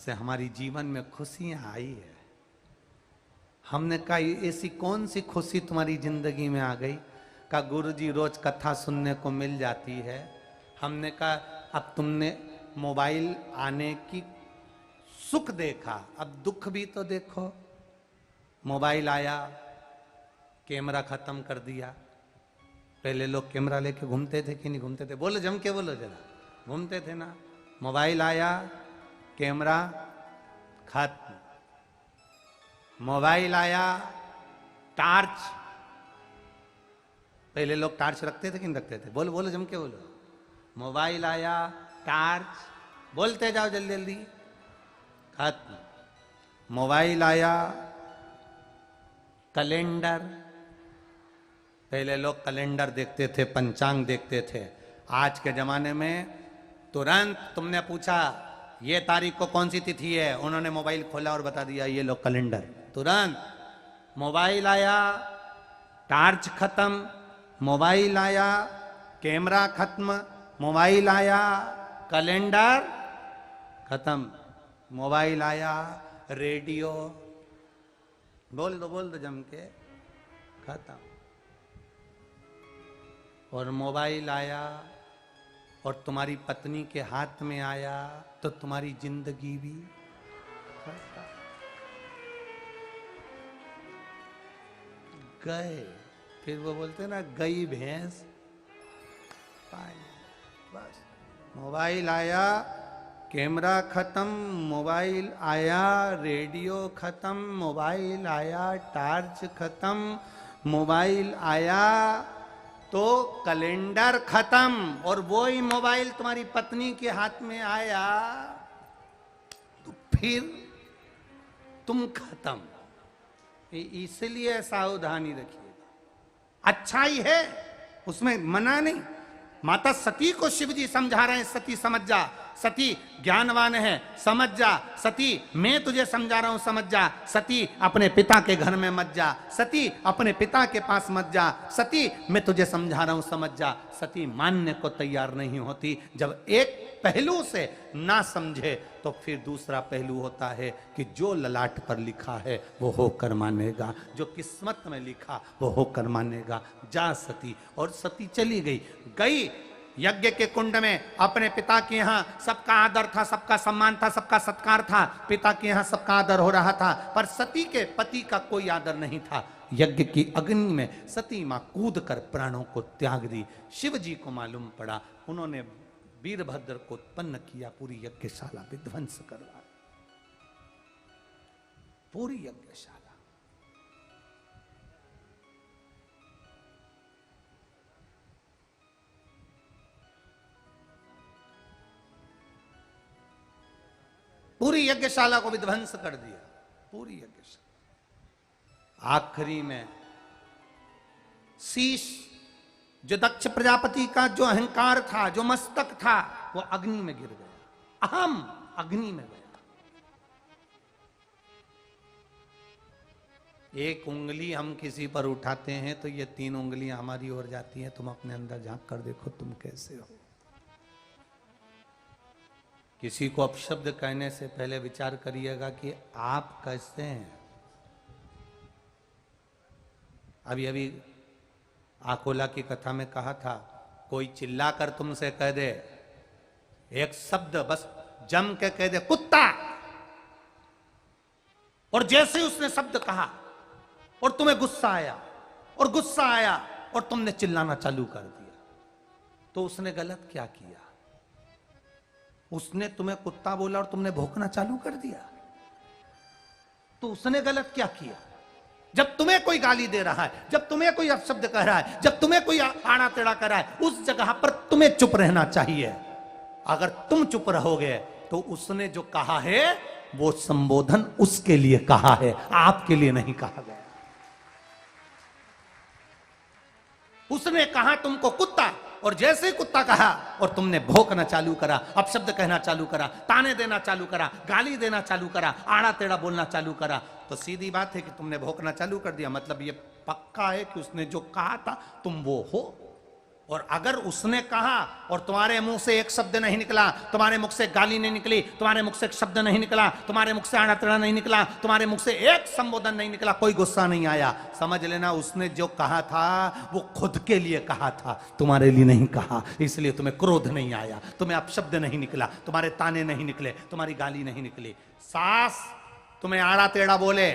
से हमारी जीवन में खुशियां आई है। हमने कहा ऐसी कौन सी खुशी तुम्हारी जिंदगी में आ गई? कहा गुरुजी रोज कथा सुनने को मिल जाती है। हमने कहा अब तुमने मोबाइल आने की सुख देखा, अब दुख भी तो देखो। मोबाइल आया, कैमरा खत्म कर दिया। पहले लोग कैमरा लेके घूमते थे कि नहीं घूमते थे? बोलो जम के बोलो जरा, घूमते थे ना। मोबाइल आया, कैमरा खत्म। मोबाइल आया, टार्च। पहले लोग टार्च रखते थे कि नहीं रखते थे? बोलो बोलो जम के बोलो। मोबाइल आया, टार्च, बोलते जाओ जल्दी जल्दी, खत्म। मोबाइल आया, कैलेंडर। पहले लोग कैलेंडर देखते थे, पंचांग देखते थे। आज के जमाने में तुरंत तुमने पूछा ये तारीख को कौन सी तिथि है, उन्होंने मोबाइल खोला और बता दिया ये लो कैलेंडर। तुरंत मोबाइल आया, टार्च खत्म। मोबाइल आया, कैमरा खत्म। मोबाइल आया, कैलेंडर खत्म। मोबाइल आया, रेडियो, बोल दो जम के, खत्म। और मोबाइल आया और तुम्हारी पत्नी के हाथ में आया तो तुम्हारी जिंदगी भी गए। फिर वो बोलते ना गई भैंस पानी। बस मोबाइल आया, कैमरा खत्म। मोबाइल आया, रेडियो खत्म। मोबाइल आया, टार्च खत्म। मोबाइल आया तो कैलेंडर खत्म। और वो ही मोबाइल तुम्हारी पत्नी के हाथ में आया तो फिर तुम खत्म। इसलिए सावधानी रखिए। अच्छाई है, उसमें मना नहीं। माता सती को शिवजी समझा रहे हैं, सती समझ जा, सती ज्ञानवान है, समझ जा। सती मैं तुझे समझा रहा हूं, समझ जा। सती अपने पिता के घर में मत जा। सती अपने पिता के पास मत जा। सती मैं तुझे समझा रहा हूं, समझ जा। सती मानने को तैयार नहीं होती। जब एक पहलू से ना समझे तो फिर दूसरा पहलू होता है कि जो ललाट पर लिखा है वो होकर मानेगा, जो किस्मत में लिखा वो होकर मानेगा। जा सती। और सती चली गई यज्ञ के कुंड में। अपने पिता के यहाँ सबका आदर था, सबका सम्मान था, सबका सत्कार था। पिता के यहाँ सबका आदर हो रहा था, पर सती के पति का कोई आदर नहीं था। यज्ञ की अग्नि में सती मां कूद कर प्राणों को त्याग दी। शिव जी को मालूम पड़ा, उन्होंने वीरभद्र को उत्पन्न किया, पूरी यज्ञशाला विध्वंस करवा, पूरी यज्ञशाला। पूरी यज्ञशाला को विध्वंस कर दिया, पूरी यज्ञशाला। आखिरी में शीश, जो दक्ष प्रजापति का जो अहंकार था, जो मस्तक था, वो अग्नि में गिर गया। अहम अग्नि में गया। एक उंगली हम किसी पर उठाते हैं तो ये 3 उंगलियां हमारी ओर जाती हैं। तुम अपने अंदर झांक कर देखो तुम कैसे हो। किसी को अपशब्द कहने से पहले विचार करिएगा कि आप कैसे हैं। अभी अभी आकोला की कथा में कहा था, कोई चिल्लाकर तुमसे कह दे एक शब्द, बस जम के कह दे कुत्ता, और जैसे उसने शब्द कहा और तुम्हें गुस्सा आया और तुमने चिल्लाना चालू कर दिया, तो उसने गलत क्या किया? उसने तुम्हें कुत्ता बोला और तुमने भौंकना चालू कर दिया, तो उसने गलत क्या किया? जब तुम्हें कोई गाली दे रहा है, जब तुम्हें कोई अपशब्द कह रहा है, जब तुम्हें कोई आड़ा टेढ़ा कर रहा है, उस जगह पर तुम्हें चुप रहना चाहिए। अगर तुम चुप रहोगे तो उसने जो कहा है वो संबोधन उसके लिए कहा है, आपके लिए नहीं कहा गया। उसने कहा तुमको कुत्ता, और जैसे ही कुत्ता कहा और तुमने भौंकना चालू करा, अपशब्द कहना चालू करा, ताने देना चालू करा, गाली देना चालू करा, आड़ा टेढ़ा बोलना चालू करा, तो सीधी बात है कि तुमने भौंकना चालू कर दिया। मतलब ये पक्का है कि उसने जो कहा था तुम वो हो। और अगर उसने कहा और तुम्हारे मुंह से एक शब्द नहीं निकला, तुम्हारे मुख से गाली नहीं निकली, तुम्हारे मुख से एक शब्द नहीं निकला, तुम्हारे मुख से आड़ा टेढ़ा नहीं निकला, तुम्हारे मुख से एक संबोधन नहीं निकला, कोई गुस्सा नहीं आया, समझ लेना उसने जो कहा था वो खुद के लिए कहा था, तुम्हारे लिए नहीं कहा। इसलिए तुम्हें क्रोध नहीं आया, तुम्हें अपशब्द नहीं निकला, तुम्हारे ताने नहीं निकले, तुम्हारी गाली नहीं निकली। सास तुम्हें आड़ा टेढ़ा बोले,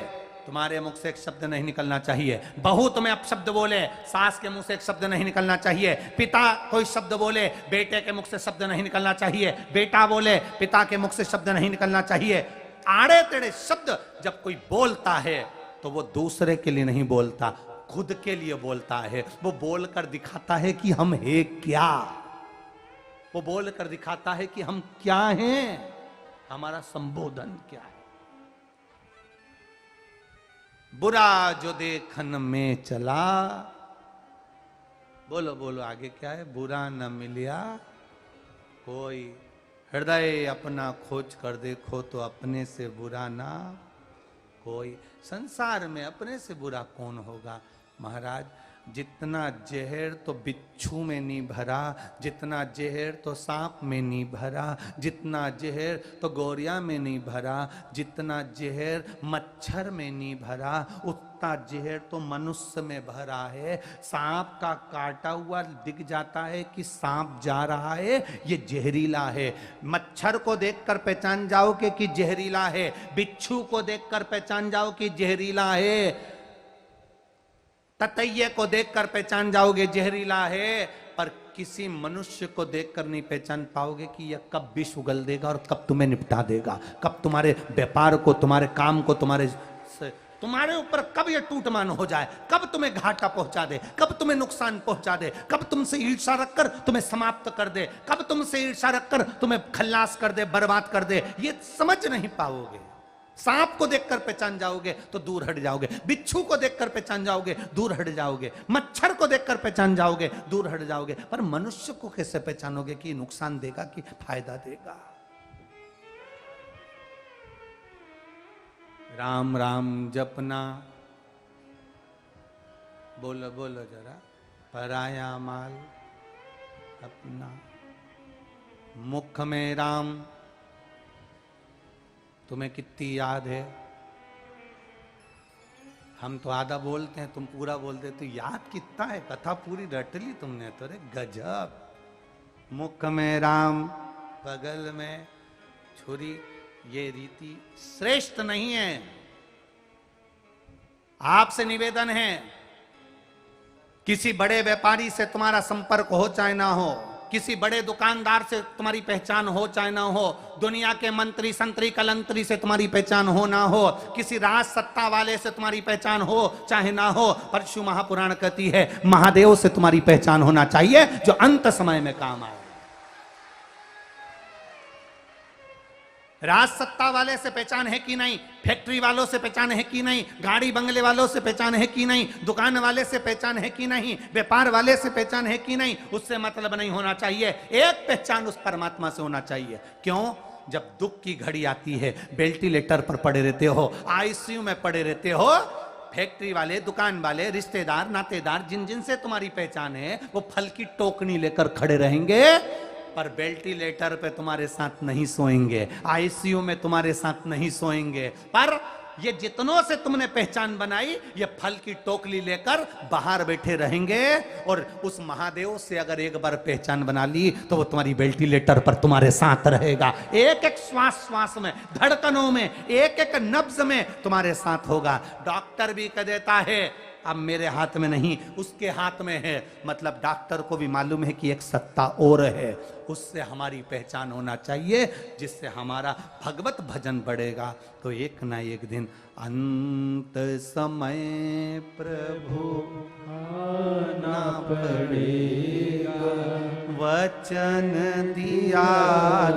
तुम्हारे मुख से एक शब्द नहीं निकलना चाहिए। बहू तुम्हें अपशब्द बोले, सास के मुंह से एक शब्द नहीं निकलना चाहिए। पिता कोई शब्द बोले, बेटे के मुख से शब्द नहीं निकलना चाहिए। बेटा बोले, पिता के मुख से शब्द नहीं निकलना चाहिए। आड़े टेढ़े शब्द जब कोई बोलता है तो वो दूसरे के लिए नहीं बोलता, खुद के लिए बोलता है। वो बोलकर दिखाता है कि हम हैं क्या, वो बोलकर दिखाता है कि हम क्या हैं, हमारा संबोधन क्या है। बुरा जो देखन में चला, बोलो बोलो आगे क्या है, बुरा न मिलिया कोई, हृदय अपना खोज कर देखो तो अपने से बुरा ना कोई। संसार में अपने से बुरा कौन होगा महाराज। जितना जहर तो बिच्छू में नहीं भरा, जितना जहर तो सांप में नहीं भरा, जितना जहर तो गौरिया में नहीं भरा, जितना जहर मच्छर में नहीं भरा, उतना जहर तो मनुष्य में भरा है। सांप का काटा हुआ दिख जाता है कि सांप जा रहा है, ये जहरीला है। मच्छर को देखकर पहचान जाओगे कि जहरीला है, बिच्छू को देखकर पहचान जाओ कि जहरीला है, ततैये को देखकर पहचान जाओगे जहरीला है, पर किसी मनुष्य को देखकर नहीं पहचान पाओगे कि यह कब विष उगल देगा और कब तुम्हें निपटा देगा, कब तुम्हारे व्यापार को, तुम्हारे काम को, तुम्हारे ऊपर कब यह टूटमान हो जाए, कब तुम्हें घाटा पहुंचा दे, कब तुम्हें नुकसान पहुंचा दे, कब तुमसे ईर्ष्या रखकर तुम्हें समाप्त कर दे, कब तुमसे ईर्ष्या रखकर तुम्हें खल्लास कर दे, बर्बाद कर दे, ये समझ नहीं पाओगे। सांप को देखकर पहचान जाओगे तो दूर हट जाओगे, बिच्छू को देखकर पहचान जाओगे दूर हट जाओगे, मच्छर को देखकर पहचान जाओगे दूर हट जाओगे, पर मनुष्य को कैसे पहचानोगे कि नुकसान देगा कि फायदा देगा। राम राम जपना, बोलो बोलो जरा, पराया माल अपना, मुख में राम। तुम्हें कितनी याद है, हम तो आधा बोलते हैं, तुम पूरा बोलते, तो याद कितना है, कथा पूरी रट ली तुमने तो, रे गजब। मुख में राम, बगल में छुरी, ये रीति श्रेष्ठ नहीं है। आपसे निवेदन है, किसी बड़े व्यापारी से तुम्हारा संपर्क हो चाहे ना हो, किसी बड़े दुकानदार से तुम्हारी पहचान हो चाहे ना हो, दुनिया के मंत्री संतरी कलंतरी से तुम्हारी पहचान हो ना हो, किसी राज सत्ता वाले से तुम्हारी पहचान हो चाहे ना हो, परशु महापुराण कहती है महादेव से तुम्हारी पहचान होना चाहिए जो अंत समय में काम आए। राज सत्ता वाले से पहचान है कि नहीं, फैक्ट्री वालों से पहचान है कि नहीं, गाड़ी बंगले वालों से पहचान है कि नहीं, दुकान वाले से पहचान है कि नहीं, व्यापार वाले से पहचान है कि नहीं, उससे मतलब नहीं होना चाहिए। एक पहचान उस परमात्मा से होना चाहिए। क्यों? जब दुख की घड़ी आती है, वेंटिलेटर पर पड़े रहते हो, आईसीयू में पड़े रहते हो, फैक्ट्री वाले, दुकान वाले, रिश्तेदार, नातेदार, जिन जिन से तुम्हारी पहचान है, वो फल की टोकनी लेकर खड़े रहेंगे, पर वेंटिलेटर पे तुम्हारे साथ नहीं सोएंगे, आईसीयू में तुम्हारे साथ नहीं सोएंगे। पर ये जितनों से तुमने पहचान बनाई, ये फल की टोकरी लेकर बाहर बैठे रहेंगे। और उस महादेव से अगर एक बार पहचान बना ली तो वो तुम्हारी वेंटिलेटर पर तुम्हारे साथ रहेगा, एक एक श्वास श्वास में, धड़कनों में, एक एक नब्ज में तुम्हारे साथ होगा। डॉक्टर भी कह देता है अब मेरे हाथ में नहीं, उसके हाथ में है, मतलब डॉक्टर को भी मालूम है कि एक सत्ता और है, उससे हमारी पहचान होना चाहिए, जिससे हमारा भगवत भजन बढ़ेगा। तो एक ना एक दिन अंत समय प्रभु आना पड़ेगा, वचन दिया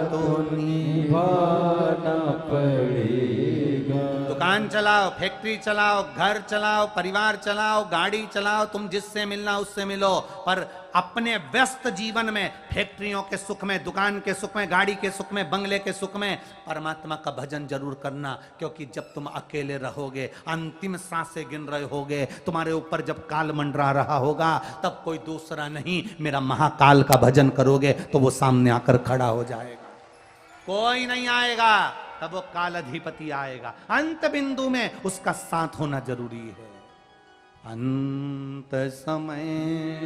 तो निभाना पड़ेगा। दुकान चलाओ, फैक्ट्री चलाओ, घर चलाओ, परिवार चलाओ, गाड़ी चलाओ, तुम जिससे मिलना उससे मिलो, पर अपने व्यस्त जीवन में, फैक्ट्रियों के सुख में, दुकान के सुख में, गाड़ी के सुख में, बंगले के सुख में परमात्मा का भजन जरूर करना। क्योंकि जब तुम अकेले रहोगे, अंतिम सांसें गिन रहे होगे, तुम्हारे ऊपर जब काल मंडरा रहा होगा, तब कोई दूसरा नहीं, मेरा महाकाल का भजन करोगे तो वो सामने आकर खड़ा हो जाएगा। कोई नहीं आएगा, तब वो काल अधिपति आएगा। अंत बिंदु में उसका साथ होना जरूरी है। अंत समय